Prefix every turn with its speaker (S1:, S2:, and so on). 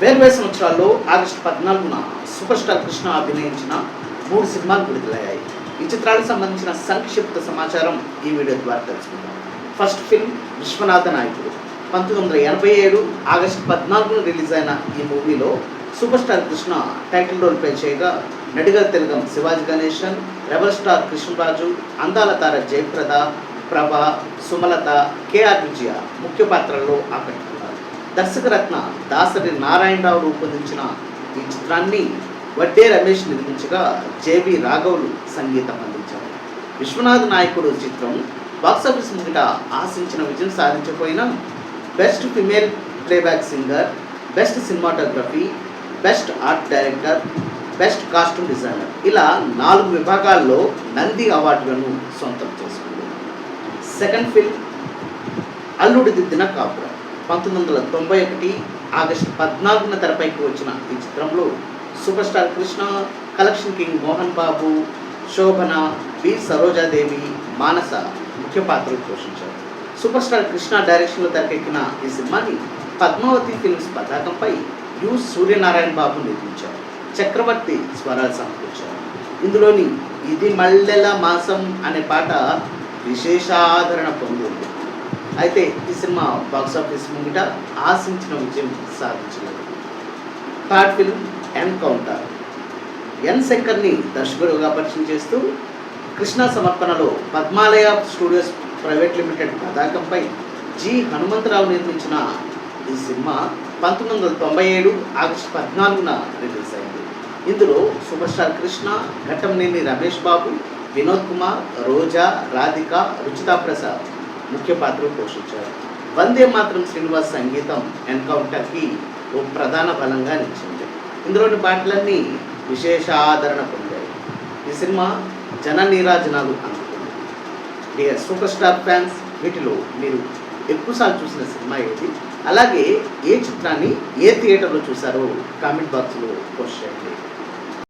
S1: వేర్వేరు సంవత్సరాల్లో August 14న super star Krishna అభినయించిన 3 సినిమాలు విడుదలయ్యాయి. ఈ చిత్రాలకు సంబంధించిన సంక్షిప్త సమాచారం ఈ వీడియో ద్వారా తెలుసుకుందాం. ఫస్ట్ ఫిల్మ్ విశ్వనాథ నాయకుడు 1987 ఆగస్టు 14న రిలీజ్ అయిన ఈ మూవీలో super star Krishna title role play చేయగా నటిగా తెలుగం శివాజీ గణేశన్, రెబల్ స్టార్ కృష్ణరాజు, అందాల తార జయప్రద, ప్రభ, సుమలత, కేఆర్ విజయ ముఖ్య పాత్రల్లో ఆకట్టుకున్నారు. దర్శకరత్న దాసరి నారాయణరావు రూపొందించిన ఈ చిత్రాన్ని వడ్డే రమేష్ నిర్మించగా జేవి రాఘవులు సంగీతం అందించారు. విశ్వనాథ నాయకుడు చిత్రం బాక్సాఫీస్ ముంగిట ఆశించిన విజయం సాధించకపోయినా best female playback singer, best cinematography, best art director, best costume designer ఇలా 4 విభాగాల్లో నంది అవార్డులను సొంతం చేసుకుంది. సెకండ్ ఫిల్మ్ అల్లుడి దిద్దిన కాపురం 1991 ఆగస్టు 14న తెరపైకి వచ్చిన ఈ చిత్రంలో super star Krishna, collection king Mohan Babu, Shobhana, B Saroja Devi, Manasa ముఖ్య పాత్రలు పోషించారు. సూపర్ స్టార్ కృష్ణ డైరెక్షన్లో తెరకెక్కిన ఈ సినిమాని పద్మావతి ఫిల్మ్స్ పతాకంపై యు సూర్యనారాయణ బాబు నిర్మించారు. చక్రవర్తి స్వరాలు సమకూర్చారు. ఇందులోని ఇది మల్లెల మాసం అనే పాట విశేష ఆదరణ పొందింది. అయితే ఈ సినిమా బాక్సాఫీస్ ముంగిట ఆశించిన విజయం సాధించలేదు. థర్డ్ ఫిల్మ్ ఎన్కౌంటర్ ఎన్ శంకర్ని దర్శకుడుగా పరిచయం చేస్తూ కృష్ణ సమర్పణలో పద్మాలయ స్టూడియోస్ ప్రైవేట్ లిమిటెడ్ పతాకంపై జి హనుమంతరావు నిర్మించిన ఈ సినిమా 1997 ఆగస్టు 14న రిలీజ్ అయింది. ఇందులో సూపర్ స్టార్ కృష్ణ, ఘట్టంనేని రమేష్ బాబు, వినోద్ కుమార్, రోజా, రాధిక, రుచితా ప్రసాద్ ముఖ్య పాత్రలు పోషించారు. వందే మాత్రం శ్రీనివాస్ సంగీతం ఎన్కౌంటర్కి ఓ ప్రధాన బలంగా నిలిచింది. ఇందులోని పాటలన్నీ విశేష ఆదరణ పొందాయి. ఈ సినిమా జన నీరాజనాలు అందుకుంది. డియర్ సూపర్ స్టార్ ఫ్యాన్స్, వీటిలో మీరు ఎక్కువసార్లు చూసిన సినిమా ఏది, అలాగే ఏ చిత్రాన్ని ఏ థియేటర్లో చూసారో కామెంట్ బాక్స్లో పోస్ట్ చేయండి.